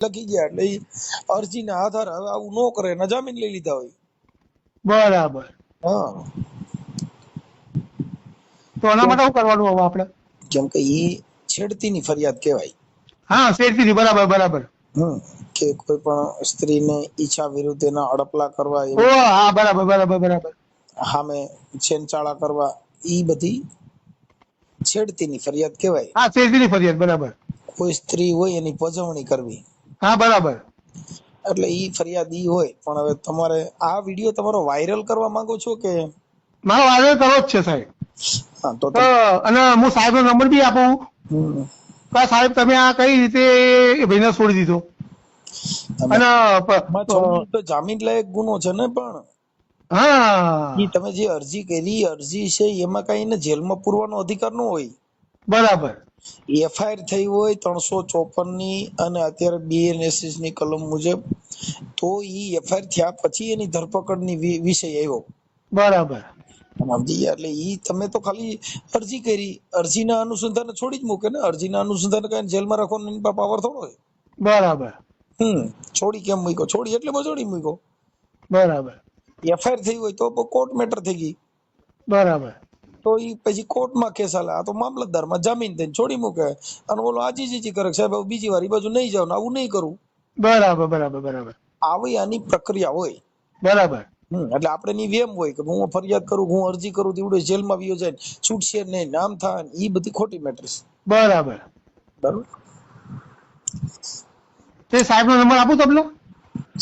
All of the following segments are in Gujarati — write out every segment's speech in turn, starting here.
લખી ગયા એટલે ઈ અરજીના આધારે હવે આવું ન કરે એના જામીન લઈ લીધા હોય. બરાબર. હા, તો આના માટે શું કરવાનું હવે આપણે? કેમ કે ઈ છેડતીની ફરિયાદ કહેવાય. હા, શેઠથી બરાબર બરાબર. કે કોઈ પણ સ્ત્રીને ઈચ્છા વિરુદ્ધ એના અડપલા કરવા, ઓ હા, બરાબર બરાબર બરાબર. સામે છેનચાળા કરવા, ઈ બધી છેડતીની ફરિયાદ કહેવાય. હા, શેઠની ફરિયાદ બરાબર. કોઈ સ્ત્રી હોય એની પજવણી કરવી, હા બરાબર. એટલે ઈ ફરિયાદ ઈ હોય. પણ હવે તમારે આ વિડીયો તમારો વાયરલ કરવા માંગો છો કે? મારો વાયરલ કરવો જ છે સાહેબ. હા, તો તો અને હું સાહેબનો નંબર બી આપું. સાહેબ તમે આ કઈ રીતે ભાઈને છોડી દીધો? અને તો જામીન લાયક ગુનો છે ને. પણ હા, તમે જે અરજી કરી, અરજી છે એમાં કઈ એને જેલમાં પૂરવાનો અધિકાર ન હોય. બરાબર. એફઆઈઆર થઈ હોય 354 ની અને અત્યારે બીએનએસએસ ની કલમ મુજબ, તો ઈ એફઆઈઆર થયા પછી એની ધરપકડ ની વિષય આવ્યો. બરાબર. સમજી ગયા? એટલે ઈ તમે તો ખાલી અરજી કરી, અરજીના અનુસંધાને છોડી જ મૂકે ને. અરજીના અનુસંધાને કઈ જેલમાં રાખવાનો એની પાસે પાવર થોડો હોય. બરાબર. છોડી કેમ મૂક્યો? છોડી એટલે છોડી મૂક્યો. બરાબર. એફઆઈઆર થઈ હોય તો કોર્ટ મેટર થઈ ગઈ. બરાબર. તો ઈ પછી કોર્ટમાં કેસ હાલે. આ તો મામલતદારમાં જામીન દઈને છોડી મૂકે અને ઓલો આજીજી કરે, સાહેબ બીજી વાર ઈ બાજુ નહીં જાવ ને આવું નહીં કરું. બરાબર બરાબર બરાબર. આવી આની પ્રક્રિયા હોય. બરાબર. એટલે આપણે ની વેમ હોય કે હું ફરિયાદ કરું, હું અરજી કરું, તેવડે જેલમાં વ્યો જાય, છૂટશે નહીં, નામ થાય, ઈ બધી ખોટી મેટર છે. બરાબર. બરાબર. તે સાહેબનો નંબર આપું તમને?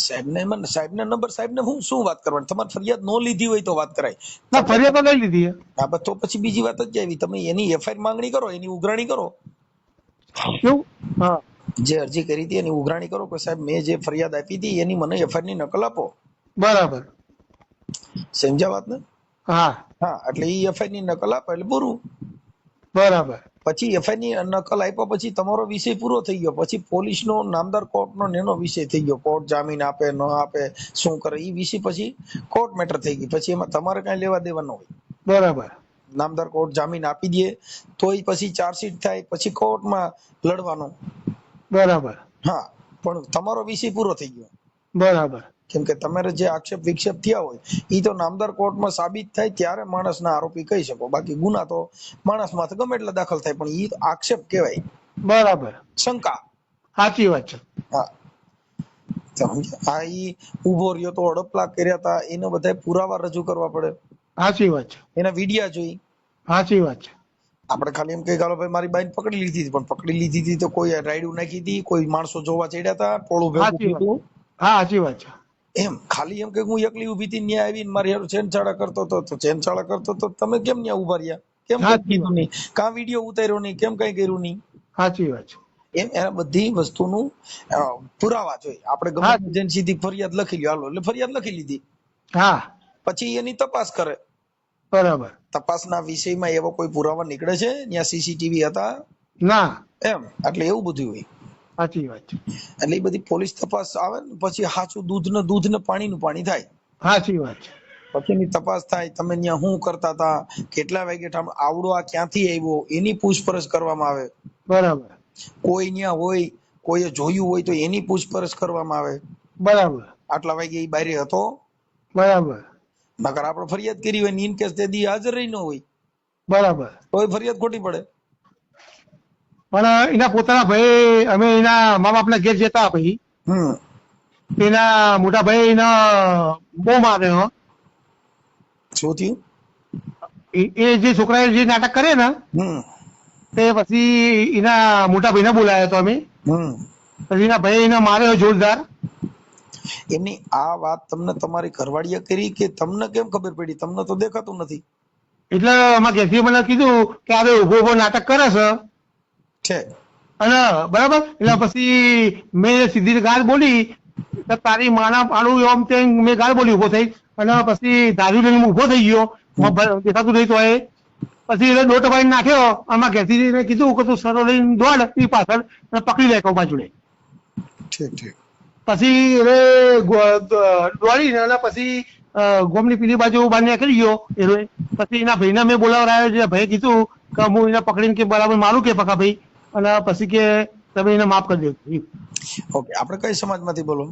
સાહેબને નંબર, સાહેબને હું શું વાત કરવાની? તમારે ફરિયાદ ન લીધી હોય તો વાત કરાય. ના, ફરિયાદ તો લઈ લીધી. હા, તો પછી બીજી વાત જ આવી. તમે એની એફઆઈઆર માંગણી કરો, એની ઉઘરાણી કરો. કેવું? હા, જે અરજી કરી હતી એની ઉઘરાણી કરો કે સાહેબ મેં જે ફરિયાદ આપી હતી એની મને એફઆઈઆર ની નકલ આપો. બરાબર. સમજ્યા વાત ને? હા. એટલે ઈ એફઆઈઆર ની નકલ આપે એટલે પૂરું. બરાબર. પછી એફઆઈઆર ની નકલ આપ્યા પછી તમારો વિષય પૂરો થઈ ગયો. પછી પોલીસ નો, નામદાર કોર્ટ નો એનો વિષય થઈ ગયો. કોર્ટ જામીન આપે ન આપે, શું કરે, ઈ વિષય પછી કોર્ટ મેટર થઈ ગઈ. પછી એમાં તમારે કઈ લેવા દેવા ન હોય. બરાબર. નામદાર કોર્ટ જામીન આપી દે તોય પછી ચાર્જશીટ થાય, પછી કોર્ટમાં લડવાનું. બરાબર. હા, પણ તમારો વિષય પૂરો થઈ ગયો. બરાબર. કેમ કે તમારે જે આક્ષેપ વિક્ષેપ થયા હોય ઈ તો નામદાર કોર્ટમાં સાબિત થાય ત્યારે માણસના આરોપી કહી શકો. બાકી ગુના તો માણસ માથે ગમે એટલા દાખલ થાય, પણ ઈ આક્ષેપ કહેવાય. બરાબર. શંકા. સાચી વાત છે. હા, આ ઈ ઉભો રહ્યો તો હડપલા કર્યા હતા, એને બધા પુરાવા રજૂ કરવા પડે. સાચી વાત છે. એના વિડિયા જોઈ. સાચી વાત છે. આપણે ખાલી એમ કઈ ગાલો ભાઈ મારી બાઈન પકડી લીધી હતી, પણ પકડી લીધી હતી તો કોઈ રાયડું નાખી હતી, કોઈ માણસો જોવા ચડ્યા હતા, ટોળું ભેગું સાચી વાત. થયું. હા, સાચી વાત છે. એમ ખાલી એમ કે હું એકલી ઉભી હતી, ન્યા આવીને મારી હારું છેનછાડા કરતો હતો, તો છેનછાડા કરતો તો તમે કેમ ન્યા ઉભા રહ્યા? કેમ કઈ કીધું નહીં? કાં વિડીયો ઉતાર્યો નહીં? કેમ કઈ કર્યું નહીં? સાચી વાત છે. એમ એના બધી વસ્તુનું પુરાવા જોઈએ. આપણે ગમે એજન્સીથી ફરિયાદ લખી લ્યો, હાલો એટલે ફરિયાદ લખી લીધી. હા, પછી એની તપાસ કરે. બરાબર. તપાસના વિષયમાં એવો કોઈ પુરાવા નીકળે છે? ત્યાં સીસીટીવી હતા? ના. એમ એટલે એવું બધું હોય. સાચી વાત છે. એટલે એ બધી પોલીસ તપાસ આવે ને પછી સાચું દૂધ ને પાણીનું પાણી થાય. સાચી વાત છે. પછીની તપાસ થાય, તમે ત્યાં શું કરતા હતા, કેટલા વાગે આવડો આ ક્યાંથી આવ્યો, એની પૂછપરછ કરવામાં આવે. બરાબર. કોઈ ત્યાં હોય, કોઈએ જોયું હોય તો એની પૂછપરછ કરવામાં આવે. બરાબર. આટલા વાગે એ બારે હતો. બરાબર. નકર આપણે ફરિયાદ કરી હોય ઇન કેસ તે દી હાજર રહી ન હોય, બરાબર, તો એ ફરિયાદ ખોટી પડે. પણ એના પોતાના ભાઈ, અમે એના મા બાપના ઘેર જતા પછી એના મોટા ભાઈ એના બહુ મારે. શું થયું? એ જે છોકરાએ જે નાટક કરે ને તે પછી એના મોટા ભાઈને બોલાયો હતો અમે. પછી એના ભાઈ એને માર્યો જોરદાર. એમની આ વાત તમને તમારી ઘરવાળીએ કરી કે તમને કેમ ખબર પડી? તમને તો દેખાતું નથી. એટલે અમારા ઘેરથી મને કીધું કે આ ઉભો ઉભો નાટક કરે છે અને બરાબર. એટલે પછી મેં સીધી ગાળ બોલી, તારી માના પાડું એમ તેમ મેં ગાળ બોલી ઉભો થઈ. અને પછી દારૂ લઈને ઉભો થઈ ગયો, દેખાતું નહીં તો એ પછી એટલે દોટ પાડીને નાખ્યો. આમાં ઘેરથી કીધું કે તું સરો લઈને દોડ એ પાછળ પકડી લે કૌ જોડે. પછી એટલે દોડીને અને પછી ગોમની પેલી બાજુ બાર નીકળી ગયો. પછી એના ભાઈને મેં બોલાવડાયો છે. ભાઈ કીધું કે હું એને પકડીને કે બરાબર મારું કે પકા ભાઈ, અને પછી કે તમે એને માફ કરી દો. ઓકે, આપણે કઈ સમાજમાંથી બોલો?